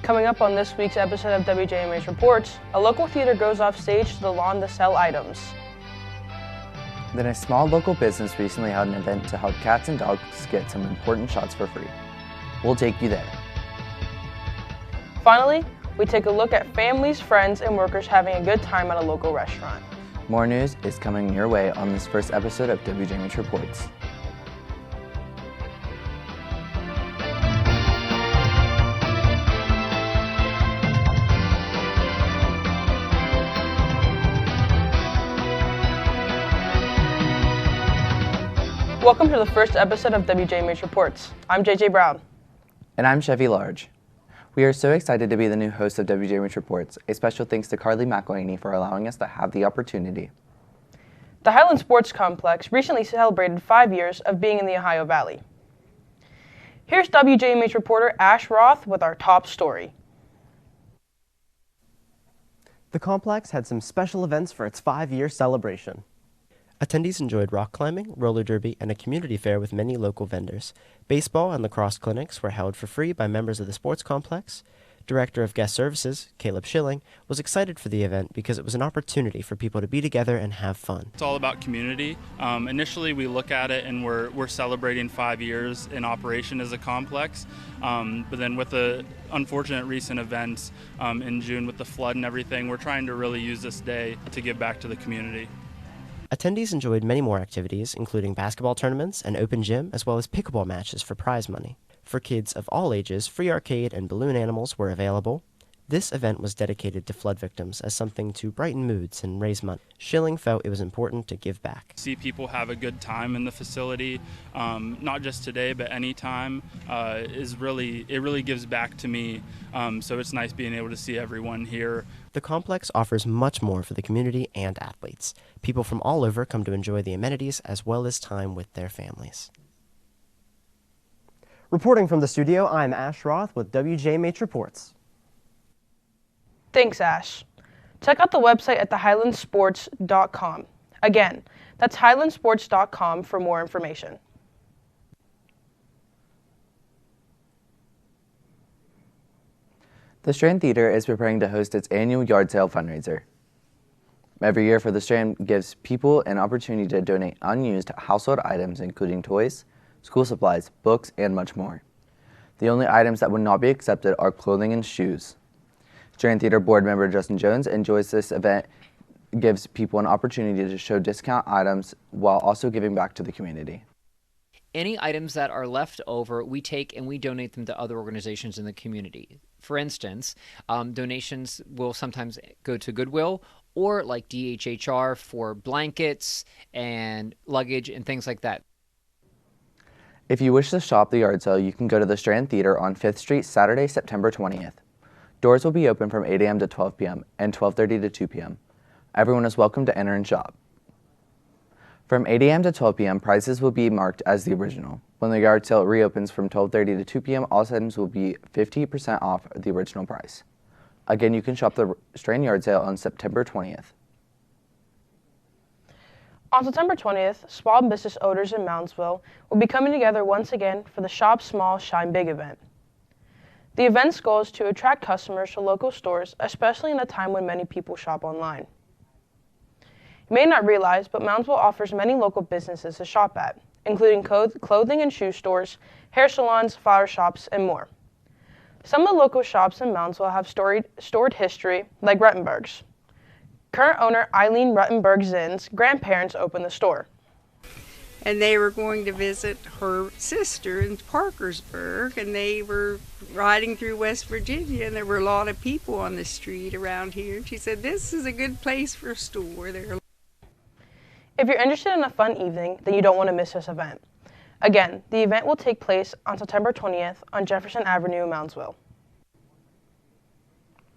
Coming up on this week's episode of WJMH Reports, a local theater goes off stage to the lawn to sell items. Then a small local business recently held an event to help cats and dogs get some important shots for free. We'll take you there. Finally, we take a look at families, friends, and workers having a good time at a local restaurant. More news is coming your way on this first episode of WJMH Reports. Welcome to the first episode of WJMH Reports. I'm JJ Brown. And I'm Chevy Large. We are so excited to be the new host of WJMH Reports. A special thanks to Carly McElhaney for allowing us to have the opportunity. The Highland Sports Complex recently celebrated 5 years of being in the Ohio Valley. Here's WJMH reporter Ash Roth with our top story. The complex had some special events for its 5-year celebration. Attendees enjoyed rock climbing, roller derby, and a community fair with many local vendors. Baseball and lacrosse clinics were held for free by members of the sports complex. Director of Guest Services, Caleb Schilling, was excited for the event because it was an opportunity for people to be together and have fun. It's all about community. Initially, we look at it and we're celebrating 5 years in operation as a complex. But then with the unfortunate recent events in June with the flood and everything, we're trying to really use this day to give back to the community. Attendees enjoyed many more activities, including basketball tournaments, an open gym, as well as pickleball matches for prize money. For kids of all ages, free arcade and balloon animals were available. This event was dedicated to flood victims as something to brighten moods and raise money. Schilling felt it was important to give back. See people have a good time in the facility, not just today, but any time, it really gives back to me. So it's nice being able to see everyone here. The complex offers much more for the community and athletes. People from all over come to enjoy the amenities as well as time with their families. Reporting from the studio, I'm Ash Roth with WJMH Reports. Thanks, Ash. Check out the website at thehighlandsports.com. Again, that's highlandsports.com for more information. The Strand Theater is preparing to host its annual yard sale fundraiser. Every year for the Strand gives people an opportunity to donate unused household items including toys, school supplies, books, and much more. The only items that would not be accepted are clothing and shoes. Strand Theater board member Justin Jones enjoys this event, gives people an opportunity to show discount items while also giving back to the community. Any items that are left over, we take and we donate them to other organizations in the community. For instance, donations will sometimes go to Goodwill or like DHHR for blankets and luggage and things like that. If you wish to shop the yard sale, you can go to the Strand Theater on 5th Street Saturday, September 20th. Doors will be open from 8 a.m. to 12 p.m. and 12:30 to 2 p.m. Everyone is welcome to enter and shop. From 8 a.m. to 12 p.m., prices will be marked as the original. When the yard sale reopens from 12:30 to 2 p.m., all items will be 50% off the original price. Again, you can shop the Strand Yard Sale on September 20th. On September 20th, small business owners in Moundsville will be coming together once again for the Shop Small, Shine Big event. The event's goal is to attract customers to local stores, especially in a time when many people shop online. You may not realize, but Moundsville offers many local businesses to shop at, including clothing and shoe stores, hair salons, flower shops, and more. Some of the local shops in Moundsville have storied history, like Ruttenberg's. Current owner Eileen Ruttenberg-Zinn's grandparents opened the store. And they were going to visit her sister in Parkersburg, and they were riding through West Virginia, and there were a lot of people on the street around here. She said, "This is a good place for a store." If you're interested in a fun evening, then you don't want to miss this event. Again, the event will take place on September 20th on Jefferson Avenue in Moundsville.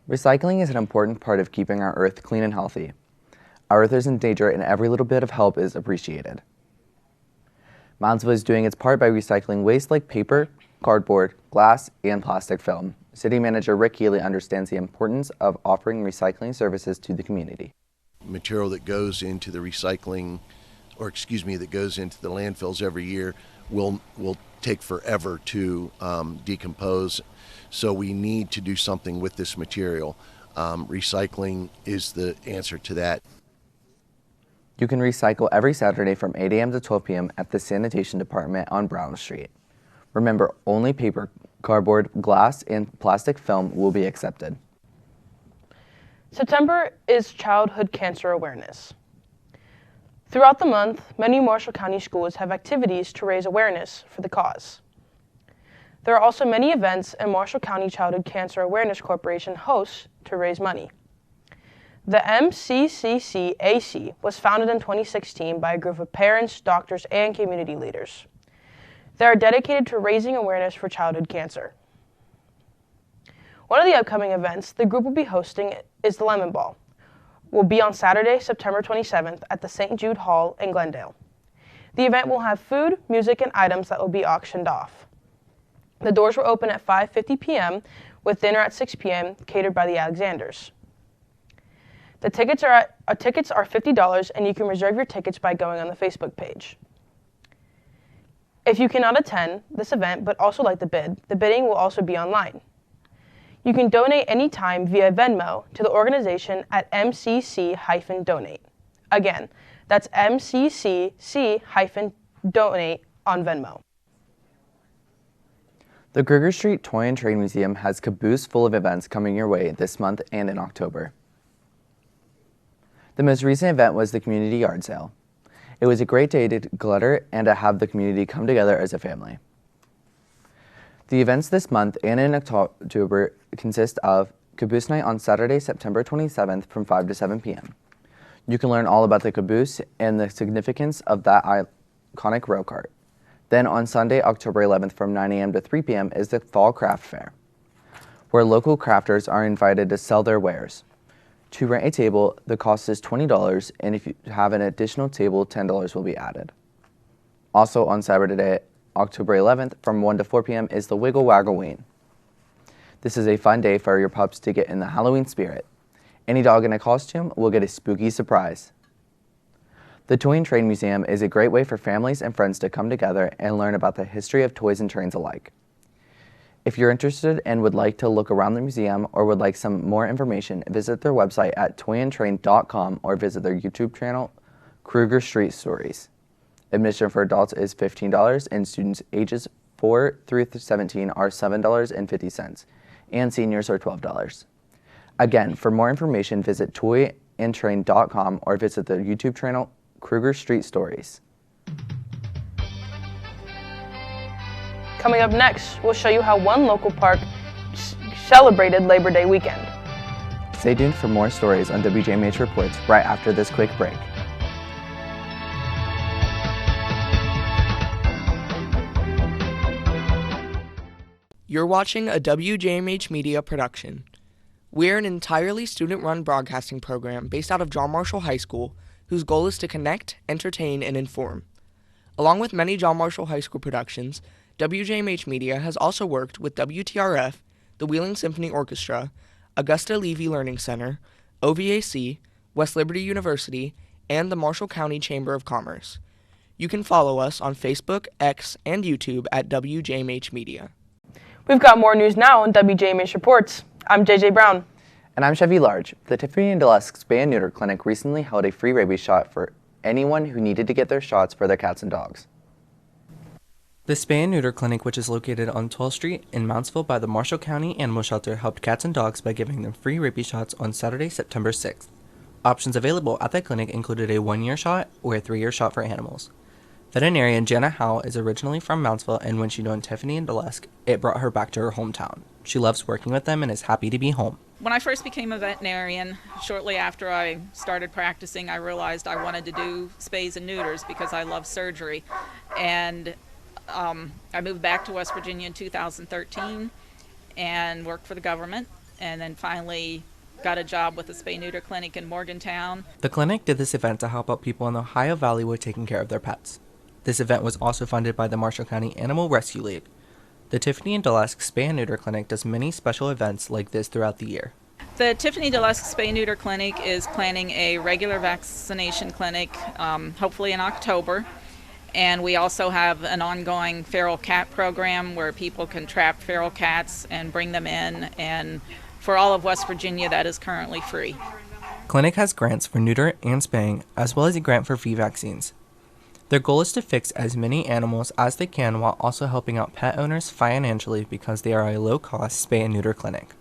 Recycling is an important part of keeping our earth clean and healthy. Our earth is in danger and every little bit of help is appreciated. Moundsville is doing its part by recycling waste like paper, cardboard, glass, and plastic film. City Manager Rick Healy understands the importance of offering recycling services to the community. Material that goes into the recycling, that goes into the landfills every year will take forever to decompose. So we need to do something with this material. Recycling is the answer to that. You can recycle every Saturday from 8 a.m. to 12 p.m. at the Sanitation Department on Brown Street. Remember, only paper, cardboard, glass, and plastic film will be accepted. September is Childhood Cancer Awareness. Throughout the month, many Marshall County schools have activities to raise awareness for the cause. There are also many events and Marshall County Childhood Cancer Awareness Corporation hosts to raise money. The MCCCAC was founded in 2016 by a group of parents, doctors, and community leaders. They are dedicated to raising awareness for childhood cancer. One of the upcoming events the group will be hosting is the Lemon Ball. It will be on Saturday, September 27th at the St. Jude Hall in Glendale. The event will have food, music, and items that will be auctioned off. The doors will open at 5:50 p.m. with dinner at 6 p.m. catered by the Alexanders. The tickets are $50 and you can reserve your tickets by going on the Facebook page. If you cannot attend this event but also like to bid, the bidding will also be online. You can donate anytime via Venmo to the organization at MCC-donate. Again, that's MCCC-donate on Venmo. The Kruger Street Toy and Train Museum has caboose full of events coming your way this month and in October. The most recent event was the community yard sale. It was a great day to glitter and to have the community come together as a family. The events this month and in October consist of Caboose Night on Saturday, September 27th from 5 to 7 p.m. You can learn all about the caboose and the significance of that iconic rail cart. Then on Sunday, October 11th from 9 a.m. to 3 p.m. is the Fall Craft Fair, where local crafters are invited to sell their wares. To rent a table, the cost is $20, and if you have an additional table, $10 will be added. Also on Saturday, October 11th from 1 to 4 p.m. is the Wiggle Wagglewein. This is a fun day for your pups to get in the Halloween spirit. Any dog in a costume will get a spooky surprise. The Toy and Train Museum is a great way for families and friends to come together and learn about the history of toys and trains alike. If you're interested and would like to look around the museum or would like some more information, visit their website at toyandtrain.com or visit their YouTube channel, Kruger Street Stories. Admission for adults is $15 and students ages 4 through 17 are $7.50 and seniors are $12. Again, for more information, visit toyandtrain.com or visit their YouTube channel, Kruger Street Stories. Coming up next, we'll show you how one local park celebrated Labor Day weekend. Stay tuned for more stories on WJMH Reports right after this quick break. You're watching a WJMH Media production. We're an entirely student-run broadcasting program based out of John Marshall High School, whose goal is to connect, entertain, and inform. Along with many John Marshall High School productions, WJMH Media has also worked with WTRF, the Wheeling Symphony Orchestra, Augusta Levy Learning Center, OVAC, West Liberty University, and the Marshall County Chamber of Commerce. You can follow us on Facebook, X, and YouTube at WJMH Media. We've got more news now on WJMH Reports. I'm JJ Brown. And I'm Chevy Large. The Tiffany and Deluxe Spay and Neuter Clinic recently held a free rabies shot for anyone who needed to get their shots for their cats and dogs. The Spay and Neuter Clinic, which is located on 12th Street in Mountsville by the Marshall County Animal Shelter, helped cats and dogs by giving them free rabies shots on Saturday, September 6th. Options available at the clinic included a 1-year shot or a 3-year shot for animals. Veterinarian Jana Howell is originally from Mountsville, and when she joined Tiffany and Deluxe, it brought her back to her hometown. She loves working with them and is happy to be home. When I first became a veterinarian, shortly after I started practicing, I realized I wanted to do spays and neuters because I love surgery. And I moved back to West Virginia in 2013 and worked for the government, and then finally got a job with the spay-neuter clinic in Morgantown. The clinic did this event to help out people in the Ohio Valley with taking care of their pets. This event was also funded by the Marshall County Animal Rescue League. The Tiffany and Deluxe Spay and Neuter Clinic does many special events like this throughout the year. The Tiffany Deluxe Spay Neuter Clinic is planning a regular vaccination clinic, hopefully in October. And we also have an ongoing feral cat program where people can trap feral cats and bring them in. And for all of West Virginia, that is currently free. Clinic has grants for neuter and spaying, as well as a grant for free vaccines. Their goal is to fix as many animals as they can while also helping out pet owners financially because they are a low-cost spay and neuter clinic.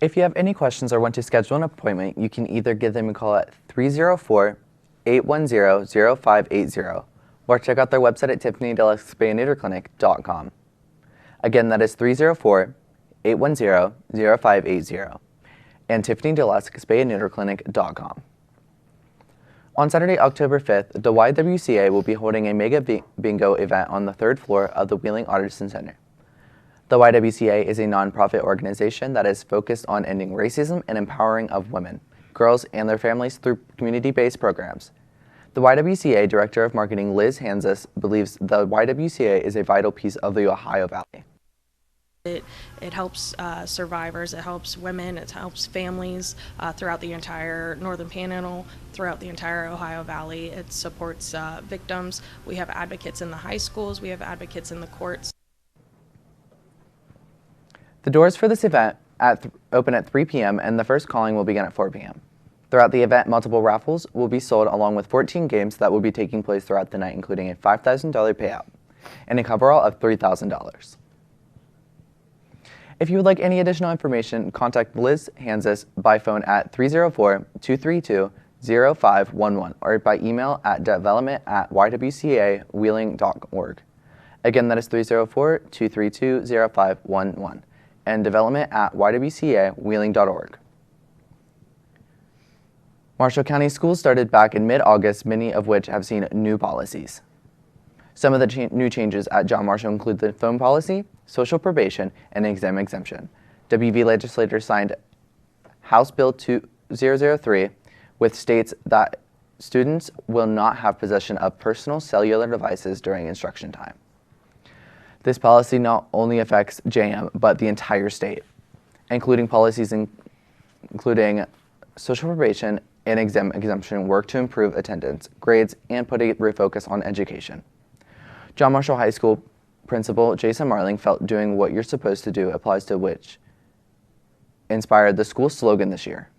If you have any questions or want to schedule an appointment, you can either give them a call at 304-810-0580 or check out their website at tiffanydeluxespayandneuterclinic.com. Again, that is 304-810-0580 and tiffanydeluxespayandneuterclinic.com. On Saturday, October 5th, the YWCA will be holding a mega bingo event on the third floor of the Wheeling Artisan Center. The YWCA is a nonprofit organization that is focused on ending racism and empowering of women, girls, and their families through community-based programs. The YWCA Director of Marketing, Liz Hanses, believes the YWCA is a vital piece of the Ohio Valley. It helps survivors, it helps women, it helps families throughout the entire Northern Panhandle, throughout the entire Ohio Valley. It supports victims. We have advocates in the high schools, we have advocates in the courts. The doors for this event open at 3 p.m. and the first calling will begin at 4 p.m. Throughout the event, multiple raffles will be sold along with 14 games that will be taking place throughout the night, including a $5,000 payout and a coverall of $3,000. If you would like any additional information, contact Liz Hanses by phone at 304-232-0511 or by email at development@ywcawheeling.org. Again, that is 304-232-0511 and development@ywcawheeling.org. Marshall County schools started back in mid-August, many of which have seen new policies. Some of the new changes at John Marshall include the phone policy, social probation, and exam exemption. WV legislators signed House Bill 2003, which states that students will not have possession of personal cellular devices during instruction time. This policy not only affects JM, but the entire state, including policies including social probation and exam exemption work to improve attendance, grades, and put a refocus on education. John Marshall High School Principal Jason Marling felt doing what you're supposed to do applies to, which inspired the school slogan this year.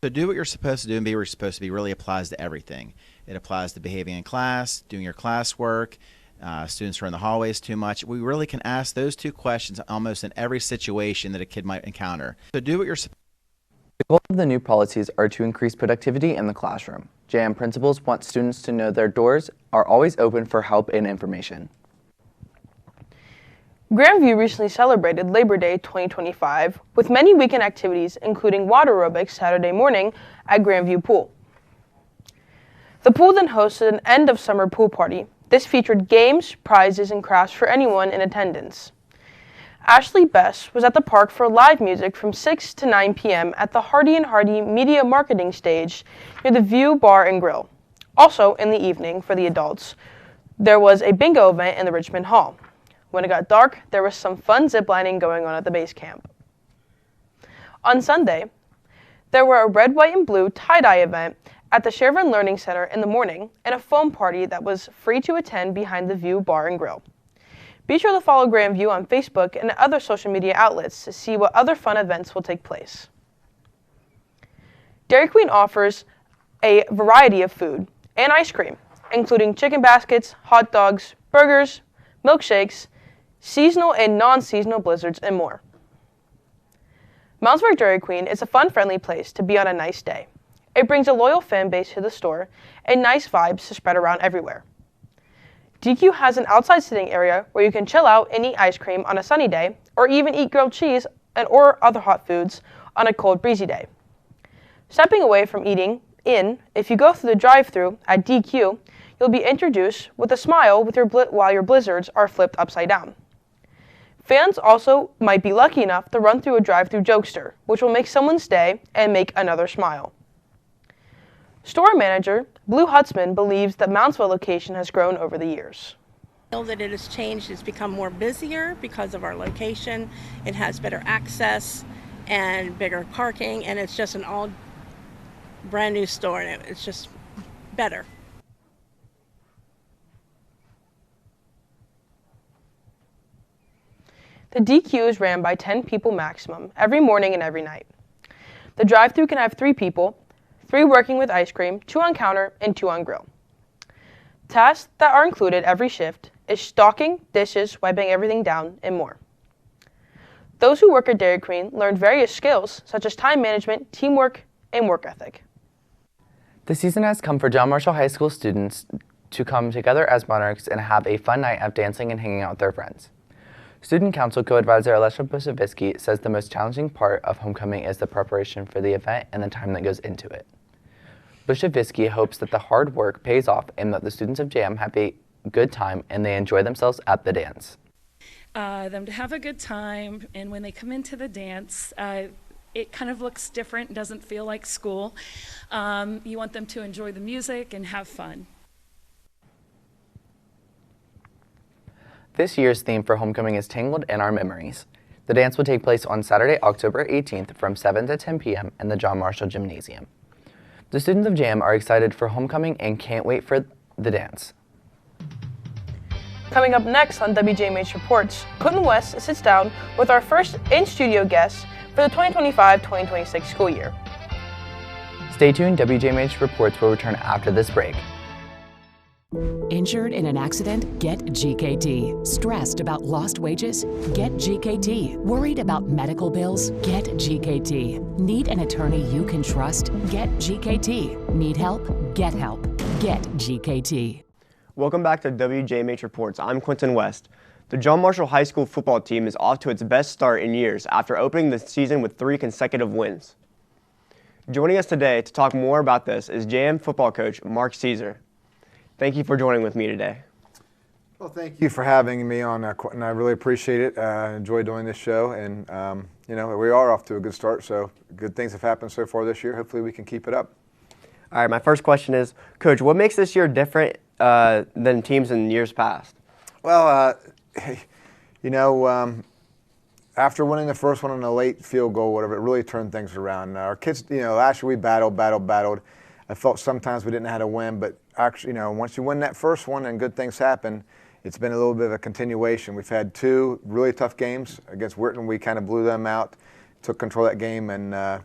So do what you're supposed to do and be where you're supposed to be really applies to everything. It applies to behaving in class, doing your classwork, students who are in the hallways too much. We really can ask those two questions almost in every situation that a kid might encounter. So do what you're supposed to do. The goal of the new policies are to increase productivity in the classroom. JM principals want students to know their doors are always open for help and information. Grandview recently celebrated Labor Day 2025 with many weekend activities, including water aerobics Saturday morning at Grandview Pool. The pool then hosted an end-of-summer pool party. This featured games, prizes, and crafts for anyone in attendance. Ashley Bess was at the park for live music from 6 to 9 p.m. at the Hardy & Hardy Media Marketing Stage near the View Bar and Grill. Also, in the evening, for the adults, there was a bingo event in the Richmond Hall. When it got dark, there was some fun ziplining going on at the base camp. On Sunday, there were a red, white, and blue tie-dye event at the Shervin Learning Center in the morning and a foam party that was free to attend behind the View Bar and Grill. Be sure to follow Grandview on Facebook and other social media outlets to see what other fun events will take place. Dairy Queen offers a variety of food and ice cream, including chicken baskets, hot dogs, burgers, milkshakes, seasonal and non-seasonal blizzards, and more. Moundsburg Dairy Queen is a fun, friendly place to be on a nice day. It brings a loyal fan base to the store and nice vibes to spread around everywhere. DQ has an outside sitting area where you can chill out and eat ice cream on a sunny day, or even eat grilled cheese or other hot foods on a cold, breezy day. Stepping away from eating in, if you go through the drive-thru at DQ, you'll be introduced with a smile with while your blizzards are flipped upside down. Fans also might be lucky enough to run through a drive-thru jokester, which will make someone's day and make another smile. Store manager Blue Hutzman believes that Moundsville location has grown over the years. I feel that it has changed. It's become more busier because of our location. It has better access and bigger parking, and it's just an all brand new store, and it's just better. The DQ is ran by 10 people maximum every morning and every night. The drive-thru can have 3 people, 3 working with ice cream, 2 on counter, and 2 on grill. Tasks that are included every shift is stocking, dishes, wiping everything down, and more. Those who work at Dairy Queen learn various skills such as time management, teamwork, and work ethic. The season has come for John Marshall High School students to come together as monarchs and have a fun night of dancing and hanging out with their friends. Student Council Co-Advisor Alesha Busavitsky says the most challenging part of homecoming is the preparation for the event and the time that goes into it. Busavitsky hopes that the hard work pays off and that the students of JM have a good time and they enjoy themselves at the dance. Them to have a good time, and when they come into the dance, it kind of looks different, doesn't feel like school. You want them to enjoy the music and have fun. This year's theme for homecoming is Tangled in Our Memories. The dance will take place on Saturday, October 18th from 7 to 10 p.m. in the John Marshall Gymnasium. The students of JAM are excited for homecoming and can't wait for the dance. Coming up next on WJMH Reports, Clinton West sits down with our first in-studio guest for the 2025-2026 school year. Stay tuned, WJMH Reports will return after this break. Injured in an accident? Get GKT. Stressed about lost wages? Get GKT. Worried about medical bills? Get GKT. Need an attorney you can trust? Get GKT. Need help? Get help. Get GKT. Welcome back to WJMH Reports. I'm Quentin West. The John Marshall High School football team is off to its best start in years after opening the season with 3 consecutive wins. Joining us today to talk more about this is JM football coach Mark Caesar. Thank you for joining with me today. Well, thank you for having me on, Quentin. I really appreciate it. I enjoy doing this show, and we are off to a good start, so good things have happened so far this year. Hopefully we can keep it up. All right, my first question is, Coach, what makes this year different than teams in years past? Well, after winning the first one on a late field goal, whatever, it really turned things around. Our kids, last year we battled. I felt sometimes we didn't know how to win, but actually, once you win that first one and good things happen, it's been a little bit of a continuation. We've had 2 really tough games against Wharton. We kind of blew them out, took control of that game, and I'm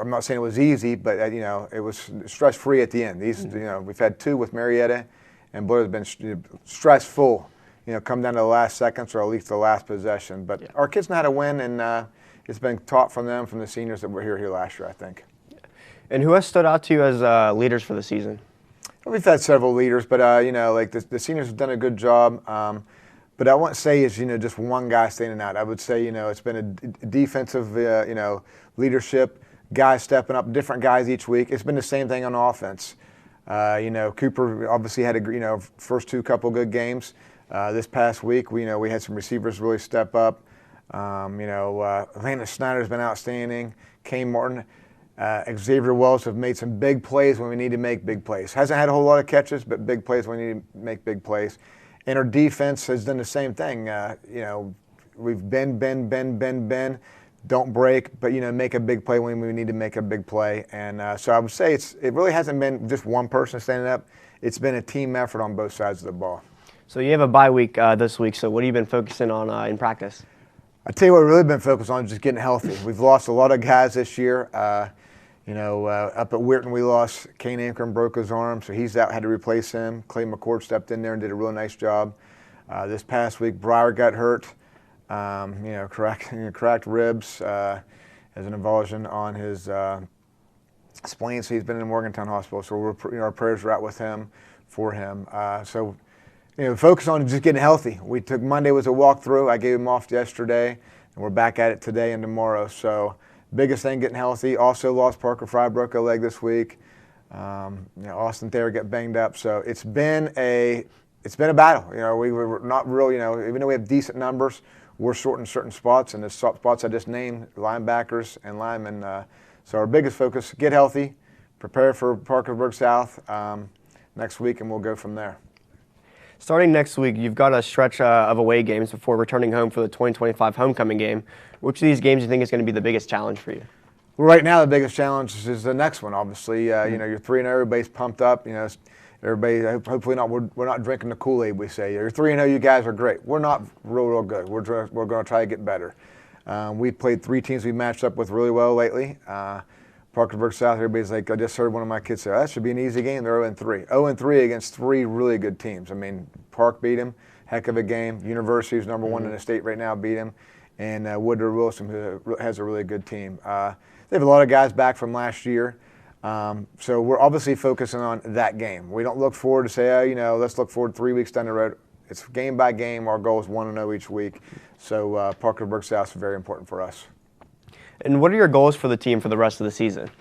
not saying it was easy, but it was stress-free at the end. We've had 2 with Marietta, and Blair has been stressful. Come down to the last seconds or at least the last possession. But yeah, our kids know how to win, and it's been taught from them, from the seniors that were here last year, I think. And who has stood out to you as leaders for the season? Well, we've had several leaders, but the seniors have done a good job. But I wouldn't say it's just one guy standing out. I would say it's been a defensive leadership, guys stepping up, different guys each week. It's been the same thing on offense. Cooper obviously had a first 2 couple good games. This past week, we had some receivers really step up. Landon Snyder's been outstanding. Kane Martin, Xavier Wells have made some big plays when we need to make big plays. Hasn't had a whole lot of catches, but big plays when we need to make big plays. And our defense has done the same thing. We've bend, don't break, but make a big play when we need to make a big play. And so I would say it really hasn't been just one person standing up. It's been a team effort on both sides of the ball. So you have a bye week this week, so what have you been focusing on in practice? I tell you what we've really been focused on is just getting healthy. We've lost a lot of guys this year. Up at Weirton we lost Kane Ankrum, broke his arm, so he's out, had to replace him. Clay McCord stepped in there and did a really nice job. This past week, Breyer got hurt, cracked ribs as an avulsion on his spleen, so he's been in Morgantown Hospital, so our prayers are out with him, for him. Focus on just getting healthy. Monday was a walkthrough. I gave him off yesterday, and we're back at it today and tomorrow. So biggest thing, getting healthy. Also lost Parker Fry, broke a leg this week. Austin Thayer got banged up. So it's been a battle. We were not real. Even though we have decent numbers, we're short in certain spots, and the spots I just named, linebackers and linemen. So our biggest focus: get healthy, prepare for Parkersburg South next week, and we'll go from there. Starting next week, you've got a stretch of away games before returning home for the 2025 homecoming game. Which of these games do you think is going to be the biggest challenge for you? Well, right now, the biggest challenge is the next one, obviously. You're 3-0, everybody's pumped up. Everybody, hopefully not. We're not drinking the Kool-Aid. We say you're 3-0. You guys are great. We're not real good. We're going to try to get better. We played 3 teams we matched up with really well lately. Parkersburg South. Everybody's like, I just heard one of my kids say, oh, that should be an easy game. They're 0-3. 0-3 against 3 really good teams. I mean, Park beat them. Heck of a game. University, who's number 1 in the state right now, beat them. And Woodrow Wilson, who has a really good team. They have a lot of guys back from last year. So we're obviously focusing on that game. We don't look forward to say, let's look forward 3 weeks down the road. It's game by game. Our goal is 1-0 each week. So Parkersburg South is very important for us. And what are your goals for the team for the rest of the season?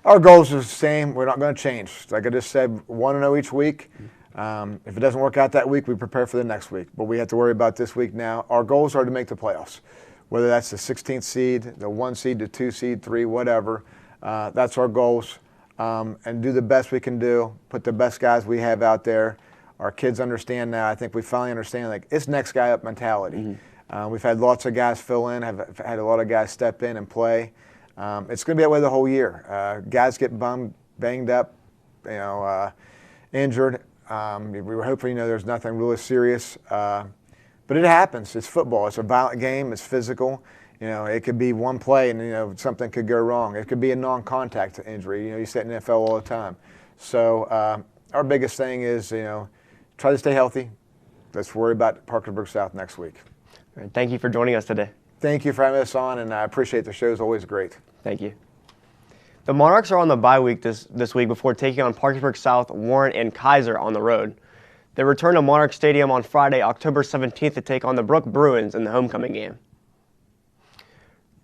Our goals are the same. We're not going to change. Like I just said, 1-0 each week. If it doesn't work out that week, we prepare for the next week. But we have to worry about this week now. Our goals are to make the playoffs, whether that's the 16th seed, the 1 seed, the 2 seed, 3, whatever. That's our goals. And do the best we can do, put the best guys we have out there. Our kids understand now. I think we finally understand, like, it's next guy up mentality. We've had lots of guys fill in, have had a lot of guys step in and play. It's going to be that way the whole year. Guys get banged up, injured. We were hoping, there's nothing really serious. But it happens. It's football. It's a violent game. It's physical. It could be one play and, something could go wrong. It could be a non-contact injury. You see it in the NFL all the time. So our biggest thing is, try to stay healthy. Let's worry about Parkersburg South next week. Right, thank you for joining us today. Thank you for having us on, and I appreciate the show. It's always great. Thank you. The Monarchs are on the bye week this week before taking on Parkersburg South, Warren, and Kaiser on the road. They return to Monarch Stadium on Friday, October 17th to take on the Brook Bruins in the homecoming game.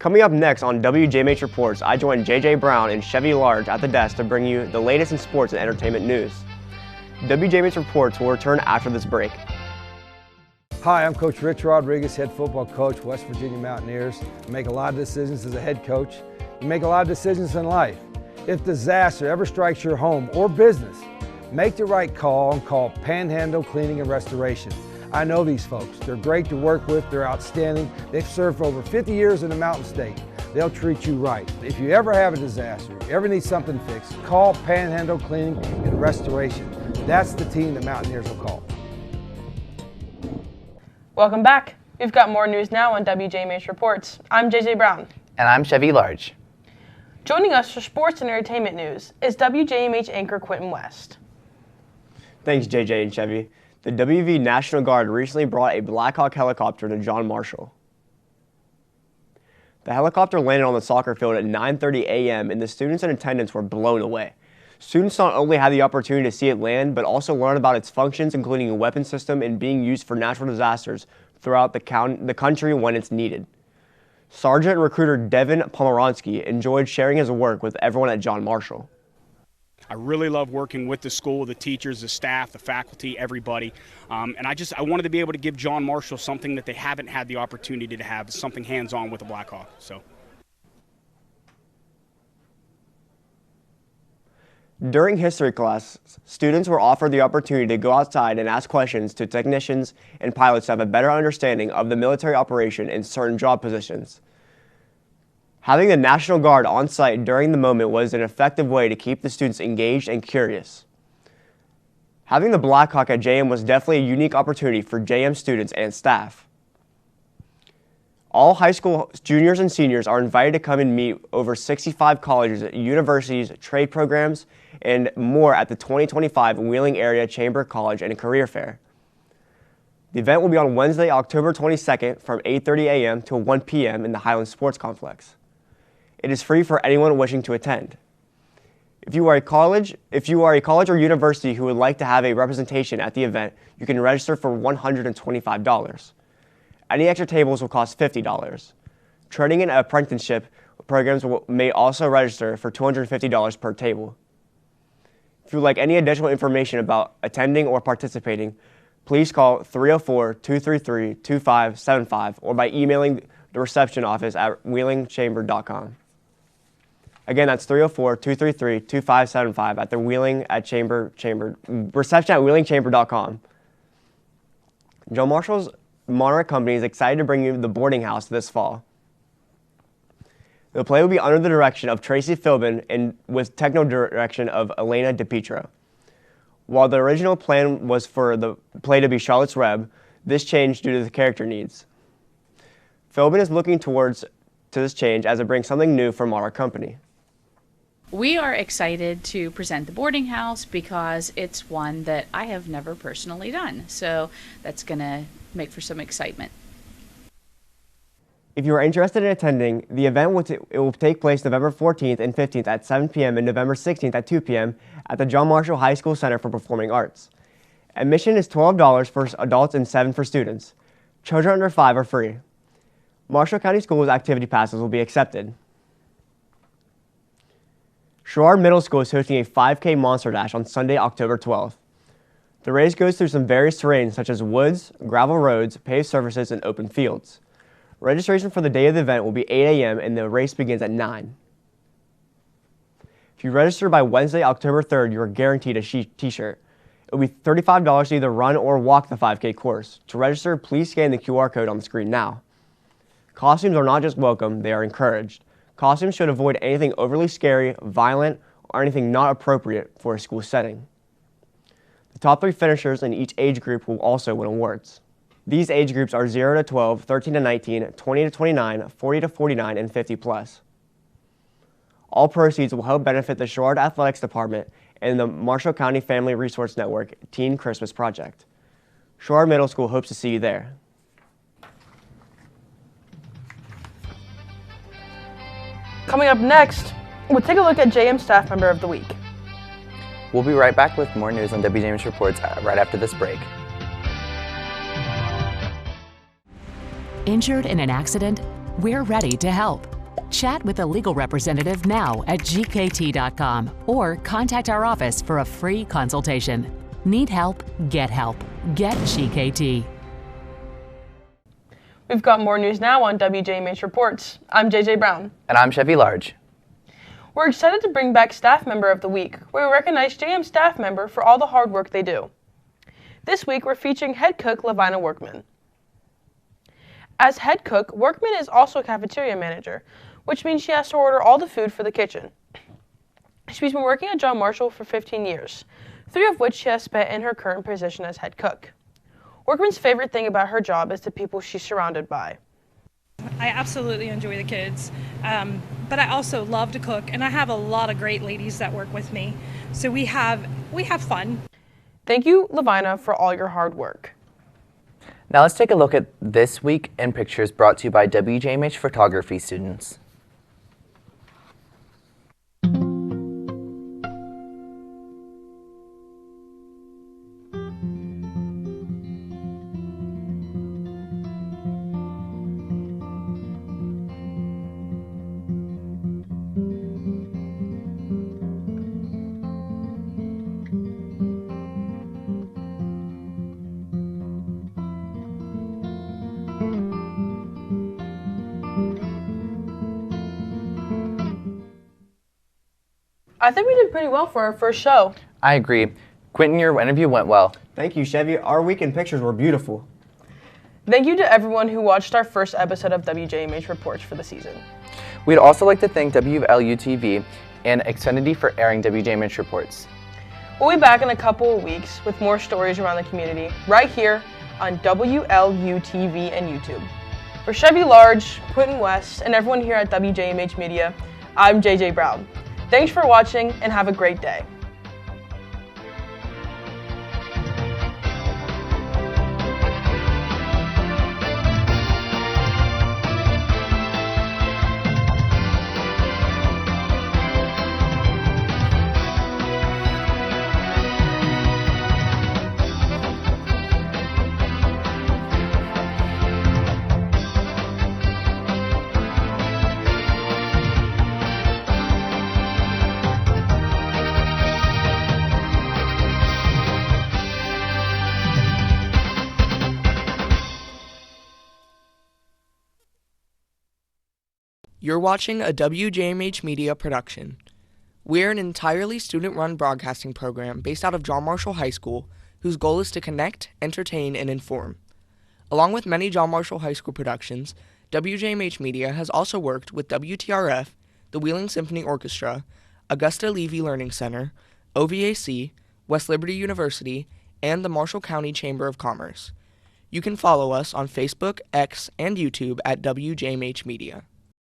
Coming up next on WJMH Reports, I join JJ Brown and Chevy Large at the desk to bring you the latest in sports and entertainment news. WJMH Reports will return after this break. Hi, I'm Coach Rich Rodriguez, head football coach, West Virginia Mountaineers. I make a lot of decisions as a head coach. You make a lot of decisions in life. If disaster ever strikes your home or business, make the right call and call Panhandle Cleaning and Restoration. I know these folks. They're great to work with. They're outstanding. They've served for over 50 years in the Mountain State. They'll treat you right. If you ever have a disaster, ever need something fixed, call Panhandle Cleaning and Restoration. That's the team the Mountaineers will call. Welcome back. We've got more news now on WJMH Reports. I'm JJ Brown. And I'm Chevy Large. Joining us for sports and entertainment news is WJMH anchor Quentin West. Thanks, JJ and Chevy. The WV National Guard recently brought a Black Hawk helicopter to John Marshall. The helicopter landed on the soccer field at 9:30 a.m. and the students in attendance were blown away. Students not only had the opportunity to see it land, but also learn about its functions, including a weapon system and being used for natural disasters throughout the country when it's needed. Sergeant recruiter Devin Pomeronsky enjoyed sharing his work with everyone at John Marshall. I really love working with the school, the teachers, the staff, the faculty, everybody. And I wanted to be able to give John Marshall something that they haven't had the opportunity to have, something hands-on with the Black Hawk. So. During history class, students were offered the opportunity to go outside and ask questions to technicians and pilots to have a better understanding of the military operation in certain job positions. Having the National Guard on site during the moment was an effective way to keep the students engaged and curious. Having the Black Hawk at JM was definitely a unique opportunity for JM students and staff. All high school juniors and seniors are invited to come and meet over 65 colleges, universities, trade programs, and more at the 2025 Wheeling Area Chamber College and Career Fair. The event will be on Wednesday, October 22nd from 8:30 a.m. to 1 p.m. in the Highland Sports Complex. It is free for anyone wishing to attend. If you are a college or university who would like to have a representation at the event, you can register for $125. Any extra tables will cost $50. Training and apprenticeship programs may also register for $250 per table. If you would like any additional information about attending or participating, please call 304-233-2575 or by emailing the reception office at wheelingchamber.com. Again, that's 304-233-2575 at the reception at wheelingchamber.com. John Marshall's Monarch Company is excited to bring you The Boarding House this fall. The play will be under the direction of Tracy Philbin and with techno direction of Elena DiPietro. While the original plan was for the play to be Charlotte's Web, this changed due to the character needs. Philbin is looking to this change as it brings something new from our company. We are excited to present the boarding house because it's one that I have never personally done. So that's going to make for some excitement. If you are interested in attending, the event will take place November 14th and 15th at 7 p.m. and November 16th at 2 p.m. at the John Marshall High School Center for Performing Arts. Admission is $12 for adults and $7 for students. Children under 5 are free. Marshall County Schools activity passes will be accepted. Sherrard Middle School is hosting a 5K Monster Dash on Sunday, October 12th. The race goes through some various terrains such as woods, gravel roads, paved surfaces, and open fields. Registration for the day of the event will be 8 a.m. and the race begins at 9. If you register by Wednesday, October 3rd, you are guaranteed a t-shirt. It will be $35 to either run or walk the 5K course. To register, please scan the QR code on the screen now. Costumes are not just welcome, they are encouraged. Costumes should avoid anything overly scary, violent, or anything not appropriate for a school setting. The top 3 finishers in each age group will also win awards. These age groups are 0 to 12, 13 to 19, 20 to 29, 40 to 49, and 50 plus. All proceeds will help benefit the Sherrard Athletics Department and the Marshall County Family Resource Network Teen Christmas Project. Sherrard Middle School hopes to see you there. Coming up next, we'll take a look at JM Staff Member of the Week. We'll be right back with more news on WJMH Reports right after this break. Injured in an accident? We're ready to help. Chat with a legal representative now at gkt.com or contact our office for a free consultation. Need help? Get help. Get GKT. We've got more news now on WJMH Reports. I'm JJ Brown. And I'm Chevy Large. We're excited to bring back Staff Member of the Week, where we recognize JM staff member for all the hard work they do. This week, we're featuring head cook Lavina Workman. As head cook, Workman is also a cafeteria manager, which means she has to order all the food for the kitchen. She's been working at John Marshall for 15 years, 3 of which she has spent in her current position as head cook. Workman's favorite thing about her job is the people she's surrounded by. I absolutely enjoy the kids, but I also love to cook, and I have a lot of great ladies that work with me, so we have fun. Thank you, Lavina, for all your hard work. Now let's take a look at This Week in Pictures brought to you by WJMH photography students. I think we did pretty well for our first show. I agree. Quentin, your interview went well. Thank you, Chevy. Our week in pictures were beautiful. Thank you to everyone who watched our first episode of WJMH Reports for the season. We'd also like to thank WLU-TV and Xfinity for airing WJMH Reports. We'll be back in a couple of weeks with more stories around the community, right here on WLU-TV and YouTube. For Chevy Large, Quentin West, and everyone here at WJMH Media, I'm JJ Brown. Thanks for watching and have a great day. You're watching a WJMH Media production. We're an entirely student-run broadcasting program based out of John Marshall High School, whose goal is to connect, entertain, and inform. Along with many John Marshall High School productions, WJMH Media has also worked with WTRF, the Wheeling Symphony Orchestra, Augusta Levy Learning Center, OVAC, West Liberty University, and the Marshall County Chamber of Commerce. You can follow us on Facebook, X, and YouTube at WJMH Media.